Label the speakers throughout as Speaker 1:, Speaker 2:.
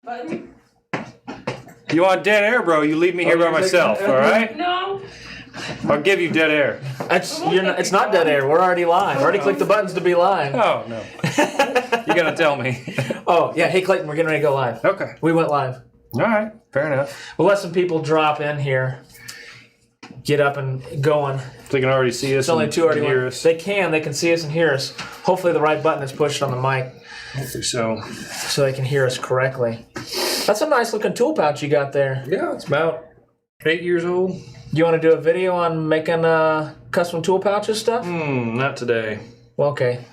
Speaker 1: Button?
Speaker 2: You want dead air, bro? You leave me here by myself, all right?
Speaker 1: No.
Speaker 2: I'll give you dead air.
Speaker 3: It's not dead air. We're already live. I already clicked the buttons to be live.
Speaker 2: Oh, no. You got to tell me.
Speaker 3: Oh, yeah. Hey, Clayton, we're getting ready to go live.
Speaker 2: Okay.
Speaker 3: We went live.
Speaker 2: All right. Fair enough.
Speaker 3: We'll let some people drop in here. Get up and going.
Speaker 2: They can already see us.
Speaker 3: It's only two already.
Speaker 2: Hear us.
Speaker 3: They can see us and hear us. Hopefully the right button is pushed on the mic.
Speaker 2: Hopefully so.
Speaker 3: So they can hear us correctly. That's a nice looking tool pouch you got there.
Speaker 2: Yeah, it's about 8 years old.
Speaker 3: You want to do a video on making custom tool pouches stuff?
Speaker 2: Not today.
Speaker 3: Well, okay.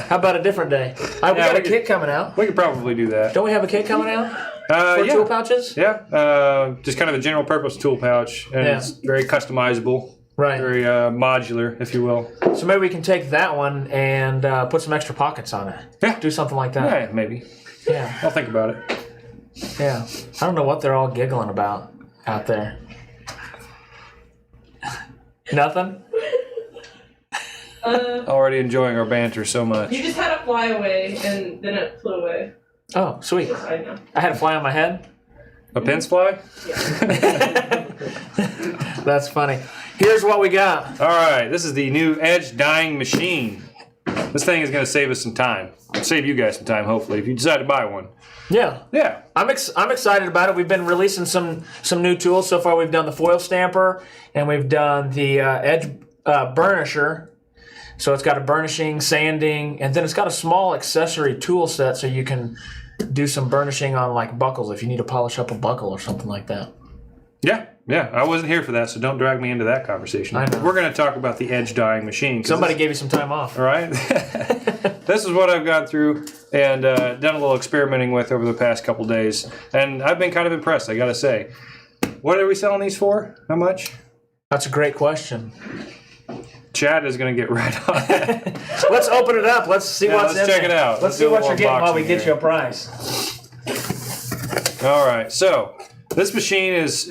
Speaker 3: How about a different day? We got a kit coming out.
Speaker 2: We could probably do that.
Speaker 3: Don't we have a kit coming out for tool pouches?
Speaker 2: Yeah, just kind of a general purpose tool pouch, and it's very customizable.
Speaker 3: Right.
Speaker 2: Very modular, if you will.
Speaker 3: So maybe we can take that one and put some extra pockets on it.
Speaker 2: Yeah.
Speaker 3: Do something like that.
Speaker 2: Yeah, maybe.
Speaker 3: Yeah.
Speaker 2: I'll think about it.
Speaker 3: Yeah. I don't know what they're all giggling about out there. Nothing?
Speaker 2: Already enjoying our banter so much.
Speaker 1: You just had it fly away and then it flew away.
Speaker 3: Oh, sweet.
Speaker 1: Just I know.
Speaker 3: I had a fly on my head?
Speaker 2: A pin's fly?
Speaker 1: Yeah.
Speaker 3: That's funny. Here's what we got.
Speaker 2: All right, this is the new edge dyeing machine. This thing is going to save us some time. Save you guys some time, hopefully, if you decide to buy one.
Speaker 3: Yeah.
Speaker 2: Yeah.
Speaker 3: I'm excited about it. We've been releasing some new tools. So far, we've done the foil stamper, and we've done the edge burnisher. So it's got a burnishing, sanding, and then it's got a small accessory tool set so you can do some burnishing on like buckles if you need to polish up a buckle or something like that.
Speaker 2: Yeah. I wasn't here for that, so don't drag me into that conversation.
Speaker 3: I know.
Speaker 2: We're going to talk about the edge dyeing machine.
Speaker 3: Somebody gave you some time off.
Speaker 2: All right. This is what I've gone through and done a little experimenting with over the past couple days. And I've been kind of impressed, I got to say. What are we selling these for? How much?
Speaker 3: That's a great question.
Speaker 2: Chad is going to get right on it.
Speaker 3: Let's open it up. Let's see what's in there.
Speaker 2: Let's check it out.
Speaker 3: Let's see what you're getting while we get you a price.
Speaker 2: All right. So this machine is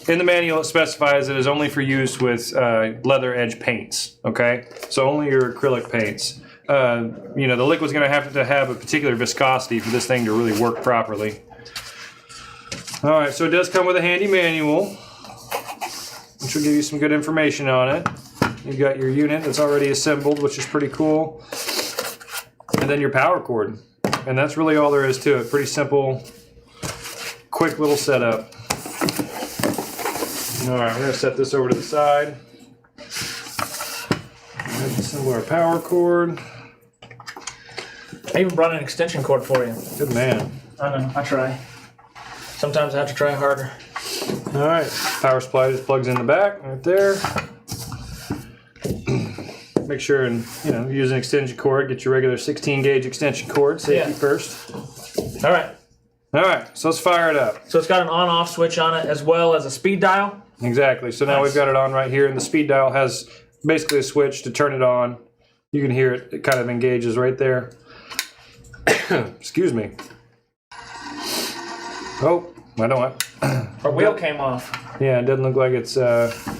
Speaker 2: in the manual. It specifies it is only for use with leather edge paints. Okay. So only your acrylic paints. The liquid's going to have a particular viscosity for this thing to really work properly. All right. So it does come with a handy manual, which will give you some good information on it. You've got your unit that's already assembled, which is pretty cool. And then your power cord. And that's really all there is to it. Pretty simple, quick little setup. All right, we're going to set this over to the side. Assemble our power cord.
Speaker 3: I even brought an extension cord for you.
Speaker 2: Good man.
Speaker 3: I know, I try. Sometimes I have to try harder.
Speaker 2: All right, power supply just plugs in the back right there. Make sure and use an extension cord. Get your regular 16 gauge extension cord. Safety first.
Speaker 3: All right.
Speaker 2: All right. So let's fire it up.
Speaker 3: So it's got an on-off switch on it as well as a speed dial.
Speaker 2: Exactly. So now we've got it on right here, and the speed dial has basically a switch to turn it on. You can hear it. It kind of engages right there. Excuse me. Oh, I don't want.
Speaker 3: Our wheel came off.
Speaker 2: Yeah, it doesn't look like it's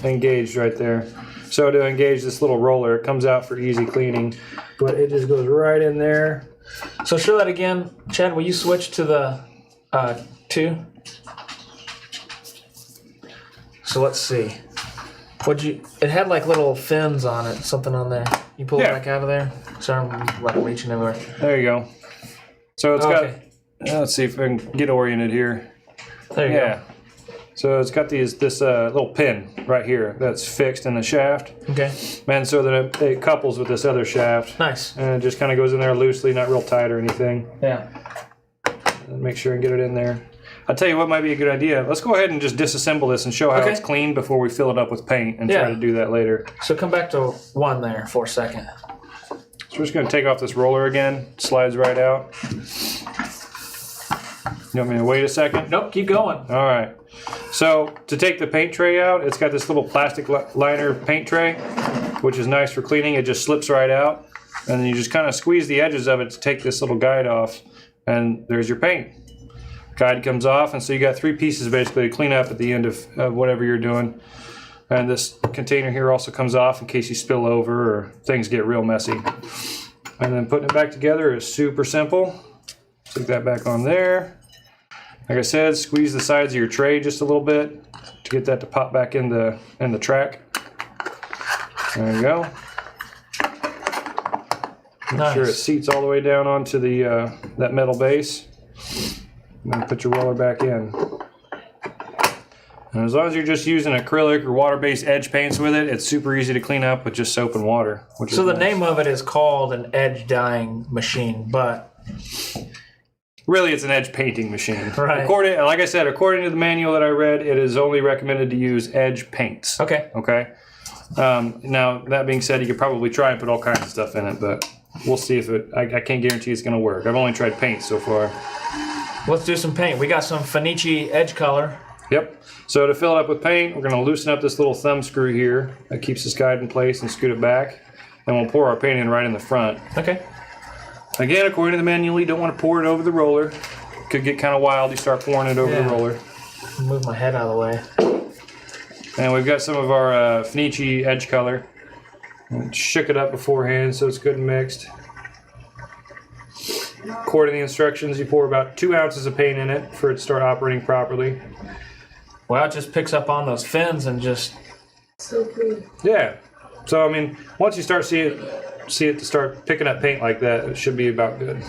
Speaker 2: engaged right there. So to engage this little roller, it comes out for easy cleaning, but it just goes right in there.
Speaker 3: So show that again. Chad, will you switch to the 2? So let's see. It had like little fins on it, something on there. You pull it back out of there? Sorry, I'm like reaching everywhere.
Speaker 2: There you go. So it's got, let's see if I can get oriented here.
Speaker 3: There you go.
Speaker 2: So it's got this little pin right here that's fixed in the shaft.
Speaker 3: Okay.
Speaker 2: And so that it couples with this other shaft.
Speaker 3: Nice.
Speaker 2: And it just kind of goes in there loosely, not real tight or anything.
Speaker 3: Yeah.
Speaker 2: And make sure and get it in there. I'll tell you what might be a good idea. Let's go ahead and just disassemble this and show how it's clean before we fill it up with paint and try to do that later.
Speaker 3: So come back to 1 there for a second.
Speaker 2: So we're just going to take off this roller again. Slides right out. You want me to wait a second?
Speaker 3: Nope, keep going.
Speaker 2: All right. So to take the paint tray out, it's got this little plastic liner paint tray, which is nice for cleaning. It just slips right out. And then you just kind of squeeze the edges of it to take this little guide off. And there's your paint. Guide comes off, and so you got 3 pieces basically to clean up at the end of whatever you're doing. And this container here also comes off in case you spill over or things get real messy. And then putting it back together is super simple. Stick that back on there. Like I said, squeeze the sides of your tray just a little bit to get that to pop back in the track. There you go. Make
Speaker 3: Nice.
Speaker 2: sure it seats all the way down onto the that metal base. And then put your roller back in. And as long as you're just using acrylic or water-based edge paints with it, it's super easy to clean up with just soap and water.
Speaker 3: So the name of it is called an edge dyeing machine, but
Speaker 2: really it's an edge painting machine.
Speaker 3: Right.
Speaker 2: Like I said, according to the manual that I read, it is only recommended to use edge paints.
Speaker 3: okay.
Speaker 2: Okay. Now that being said, you could probably try and put all kinds of stuff in it, but we'll see if it. I can't guarantee it's going to work. I've only tried paint so far.
Speaker 3: Let's do some paint. We got some Finichi edge color.
Speaker 2: Yep. So to fill it up with paint, we're going to loosen up this little thumb screw here that keeps this guide in place and scoot it back, and we'll pour our paint in right in the front.
Speaker 3: Okay.
Speaker 2: Again, according to the manual, you don't want to pour it over the roller. Could get kind of wild. You start pouring it over the roller.
Speaker 3: Move my head out of the way.
Speaker 2: And we've got some of our Finichi edge color. And shook it up beforehand so it's good and mixed. According to the instructions, you pour about 2 ounces of paint in it for it to start operating properly.
Speaker 3: Well, it just picks up on those fins and just...
Speaker 1: So cool.
Speaker 2: Yeah. So I mean, once you start see it to start picking up paint like that, it should be about good.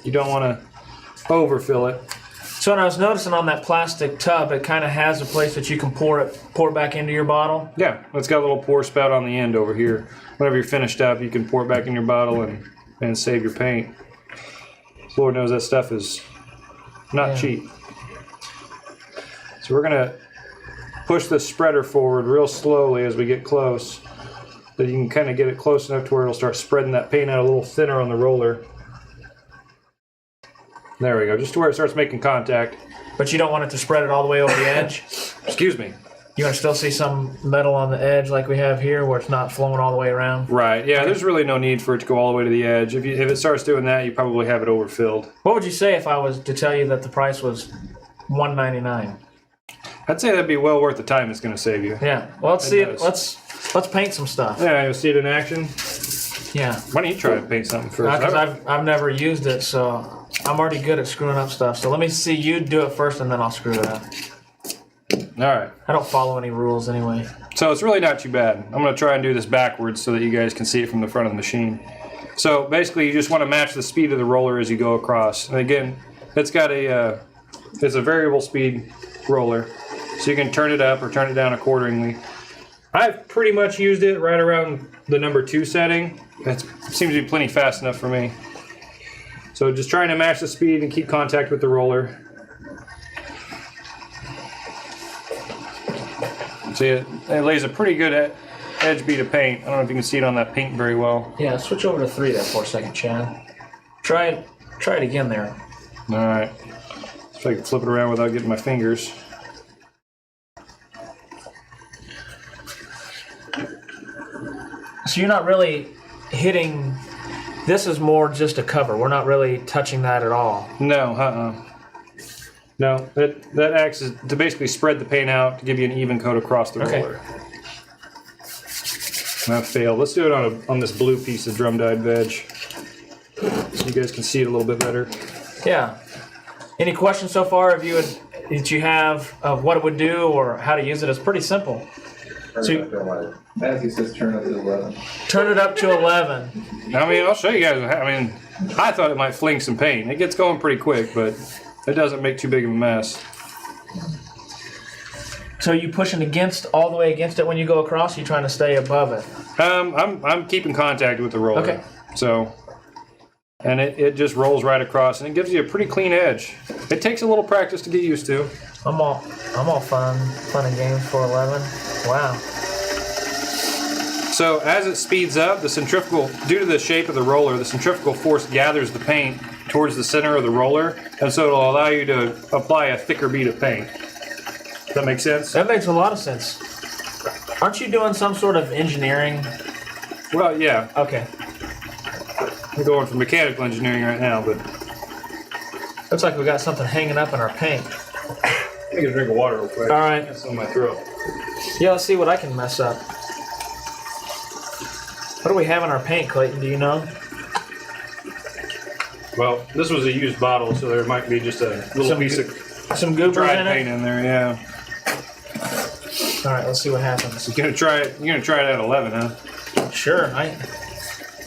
Speaker 2: You don't want to overfill it.
Speaker 3: So when I was noticing on that plastic tub, it kind of has a place that you can pour it back into your bottle.
Speaker 2: Yeah, it's got a little pour spout on the end over here. Whenever you're finished up, you can pour it back in your bottle and save your paint. Lord knows that stuff is not cheap. So we're gonna push the spreader forward real slowly as we get close, so you can kind of get it close enough to where it'll start spreading that paint out a little thinner on the roller. There we go, just to where it starts making contact.
Speaker 3: But you don't want it to spread it all the way over the edge.
Speaker 2: Excuse me.
Speaker 3: You want to still see some metal on the edge like we have here where it's not flowing all the way around?
Speaker 2: Right, yeah, there's really no need for it to go all the way to the edge. If it starts doing that, you probably have it overfilled.
Speaker 3: What would you say if I was to tell you that the price was $199?
Speaker 2: I'd say that'd be well worth the time it's going to save you.
Speaker 3: Yeah. Well, let's see it.
Speaker 2: does.
Speaker 3: Let's paint some stuff.
Speaker 2: Yeah, you'll see it in action.
Speaker 3: Yeah.
Speaker 2: Why don't you try and paint something first?
Speaker 3: Because I've never used it, so I'm already good at screwing up stuff. So let me see you do it first, and then I'll screw it up.
Speaker 2: All right.
Speaker 3: I don't follow any rules anyway.
Speaker 2: So it's really not too bad. I'm going to try and do this backwards so that you guys can see it from the front of the machine. So basically, you just want to match the speed of the roller as you go across. And again, it's got it's a variable speed roller, so you can turn it up or turn it down accordingly. I've pretty much used it right around the number 2 setting. It seems to be plenty fast enough for me. So just trying to match the speed and keep contact with the roller. See, it lays a pretty good edge bead of paint. I don't know if you can see it on that paint very well.
Speaker 3: Yeah, switch over to 3 there for a second, Chad. Try it again there.
Speaker 2: All right. See if I can flip it around without getting my fingers.
Speaker 3: So you're not really hitting... This is more just a cover. We're not really touching that at all.
Speaker 2: No, No, that acts as to basically spread the paint out to give you an even coat across the roller. That failed. Let's do it on this blue piece of drum dyed veg, so you guys can see it a little bit better.
Speaker 3: Yeah. Any questions so far that you have of what it would do or how to use it? It's pretty simple. So
Speaker 4: Matthew says turn it to 11.
Speaker 3: Turn it up to 11.
Speaker 2: I mean, I'll show you guys. I mean, I thought it might fling some paint. It gets going pretty quick, but it doesn't make too big of a mess.
Speaker 3: So are you pushing all the way against it when you go across? Or are you trying to stay above it?
Speaker 2: I'm keeping contact with the roller.
Speaker 3: Okay.
Speaker 2: So, and it just rolls right across, and it gives you a pretty clean edge. It takes a little practice to get used to.
Speaker 3: I'm all fun and games for 11. Wow.
Speaker 2: So as it speeds up, due to the shape of the roller, the centrifugal force gathers the paint towards the center of the roller, and so it'll allow you to apply a thicker bead of paint. Does that make sense?
Speaker 3: That makes a lot of sense. Aren't you doing some sort of engineering?
Speaker 2: Well, yeah.
Speaker 3: Okay.
Speaker 2: I'm going for mechanical engineering right now, but
Speaker 3: Looks like we got something hanging up in our paint.
Speaker 2: take a drink of water real quick.
Speaker 3: All right.
Speaker 2: That's on my throat.
Speaker 3: Yeah, let's see what I can mess up. What do we have in our paint, Clayton? Do you know?
Speaker 2: Well, this was a used bottle, so there might be just a little piece of
Speaker 3: some goobers
Speaker 2: dried
Speaker 3: in
Speaker 2: paint
Speaker 3: it.
Speaker 2: in there. Yeah.
Speaker 3: All right, let's see what happens.
Speaker 2: You're gonna try it at 11, huh?
Speaker 3: Sure.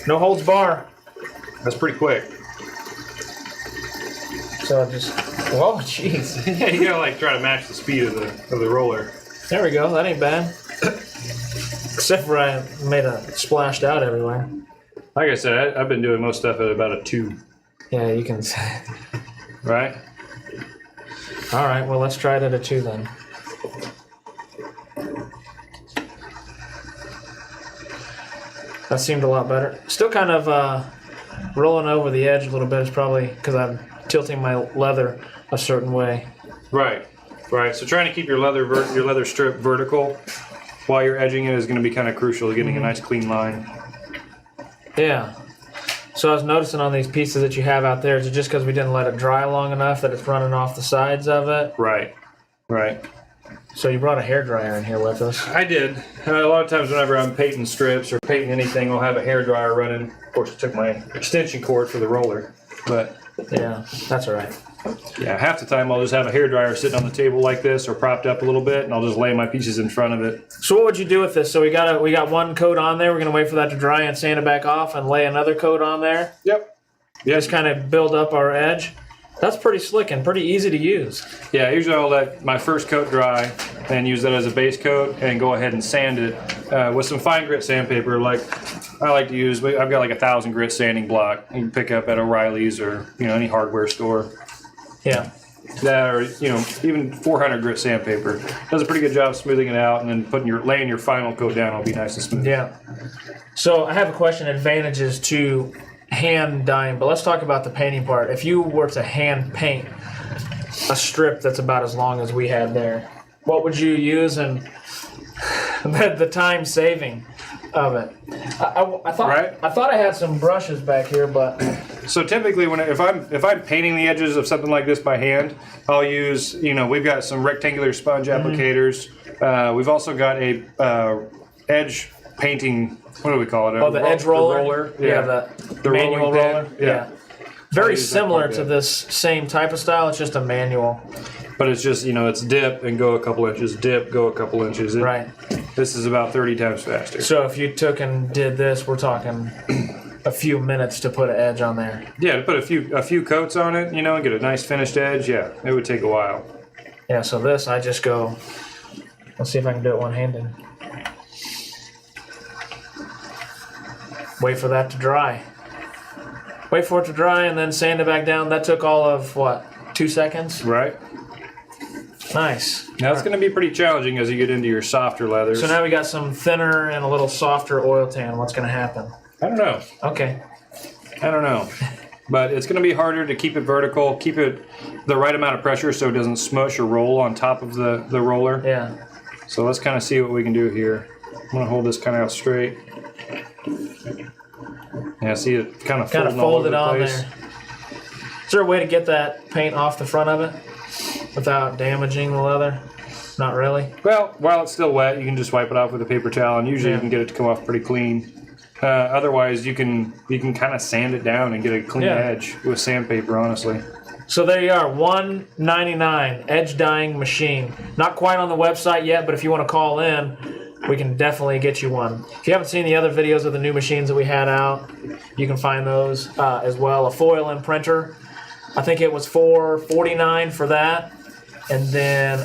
Speaker 3: No holds bar.
Speaker 2: That's pretty quick.
Speaker 3: So just. Whoa, jeez.
Speaker 2: Yeah, you gotta like try to match the speed of the roller.
Speaker 3: There we go. That ain't bad. Except for I made a splashed out everywhere.
Speaker 2: Like I said, I've been doing most stuff at about a 2.
Speaker 3: Yeah, you can.
Speaker 2: Right?
Speaker 3: All right. Well, let's try it at a 2 then. That seemed a lot better. Still kind of rolling over the edge a little bit. It's probably because I'm tilting my leather a certain way.
Speaker 2: Right. Right. So trying to keep your leather strip vertical while you're edging it is going to be kind of crucial to getting a nice clean line.
Speaker 3: Yeah. So I was noticing on these pieces that you have out there, is it just because we didn't let it dry long enough that it's running off the sides of it?
Speaker 2: Right. Right.
Speaker 3: So you brought a hairdryer in here with us.
Speaker 2: I did. A lot of times whenever I'm painting strips or painting anything, I'll have a hairdryer running. Of course, I took my extension cord for the roller. But
Speaker 3: Yeah, that's all right.
Speaker 2: yeah, half the time I'll just have a hairdryer sitting on the table like this or propped up a little bit, and I'll just lay my pieces in front of it.
Speaker 3: So what would you do with this? So we got one coat on there. We're gonna wait for that to dry and sand it back off and lay another coat on there.
Speaker 2: Yep.
Speaker 3: Just kind of build up our edge. That's pretty slick and pretty easy to use.
Speaker 2: Yeah, usually I'll let my first coat dry and use that as a base coat and go ahead and sand it with some fine grit sandpaper. Like I like to use, I've got like 1,000 grit sanding block you can pick up at O'Reilly's or any hardware store.
Speaker 3: Yeah.
Speaker 2: That or even 400 grit sandpaper does a pretty good job smoothing it out, and then laying your final coat down will be nice and smooth.
Speaker 3: Yeah. So I have a question. Advantages to hand dyeing, but let's talk about the painting part. If you were to hand paint a strip that's about as long as we had there, what would you use and the time saving of it? I thought
Speaker 2: Right.
Speaker 3: I thought I had some brushes back here, but
Speaker 2: So typically, if I'm painting the edges of something like this by hand, I'll use we've got some rectangular sponge applicators. We've also got a edge painting. What do we call it?
Speaker 3: oh, the edge roller.
Speaker 2: Yeah,
Speaker 3: the manual
Speaker 2: rolling pin.
Speaker 3: roller.
Speaker 2: Yeah.
Speaker 3: Very
Speaker 2: use that
Speaker 3: similar
Speaker 2: quite a
Speaker 3: to
Speaker 2: bit.
Speaker 3: this same type of style. It's just a manual.
Speaker 2: But it's just it's dip and go a couple inches, dip, go a couple inches.
Speaker 3: Right.
Speaker 2: This is about 30 times faster.
Speaker 3: So if you took and did this, we're talking a few minutes to put an edge on there.
Speaker 2: Yeah, to put a few coats on it, and get a nice finished edge. Yeah, it would take a while.
Speaker 3: Yeah, so this, I just go, let's see if I can do it one-handed. Wait for that to dry. Wait for it to dry and then sand it back down. That took all of, 2 seconds?
Speaker 2: Right.
Speaker 3: Nice.
Speaker 2: Now it's going to be pretty challenging as you get into your softer leathers.
Speaker 3: So now we got some thinner and a little softer oil tan. What's going to happen?
Speaker 2: I don't know.
Speaker 3: Okay.
Speaker 2: I don't know. But it's going to be harder to keep it vertical, keep it the right amount of pressure so it doesn't smush or roll on top of the roller.
Speaker 3: Yeah.
Speaker 2: So let's kind of see what we can do here. I'm going to hold this kind of out straight. Yeah, see it kind of
Speaker 3: Folded on there. Is there a way to get that paint off the front of it without damaging the leather? Not really.
Speaker 2: Well, while it's still wet, you can just wipe it off with a paper towel, and usually
Speaker 3: Yeah.
Speaker 2: you can get it to come off pretty clean. Otherwise, you can kind of sand it down and get a clean
Speaker 3: Yeah.
Speaker 2: edge with sandpaper, honestly.
Speaker 3: So there you are, $199 edge dyeing machine. Not quite on the website yet, but if you want to call in, we can definitely get you one. If you haven't seen the other videos of the new machines that we had out, you can find those as well. A foil and printer, I think it was $449 for that. And then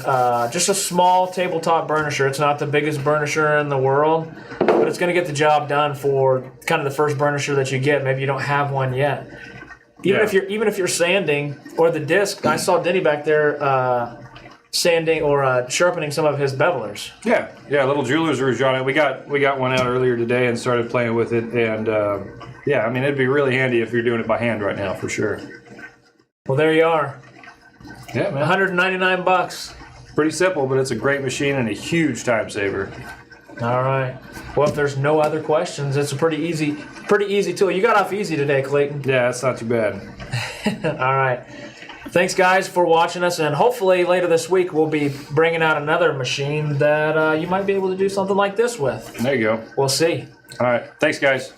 Speaker 3: just a small tabletop burnisher. It's not the biggest burnisher in the world, but it's going to get the job done for kind of the first burnisher that you get. Maybe you don't have one yet. Even if you're sanding or the disc, I saw Denny back there sanding or sharpening some of his bevelers.
Speaker 2: Yeah, little jeweler's rouge on it. We got one out earlier today and started playing with it, and I mean it'd be really handy if you're doing it by hand right now for sure.
Speaker 3: Well, there you are.
Speaker 2: Yeah, man.
Speaker 3: $199.
Speaker 2: Pretty simple, but it's a great machine and a huge time saver.
Speaker 3: All right. Well, if there's no other questions, it's a pretty easy tool. You got off easy today, Clayton.
Speaker 2: Yeah, that's not too bad.
Speaker 3: All right. Thanks, guys, for watching us, and hopefully later this week we'll be bringing out another machine that you might be able to do something like this with.
Speaker 2: There you go.
Speaker 3: We'll see.
Speaker 2: All right, thanks, guys.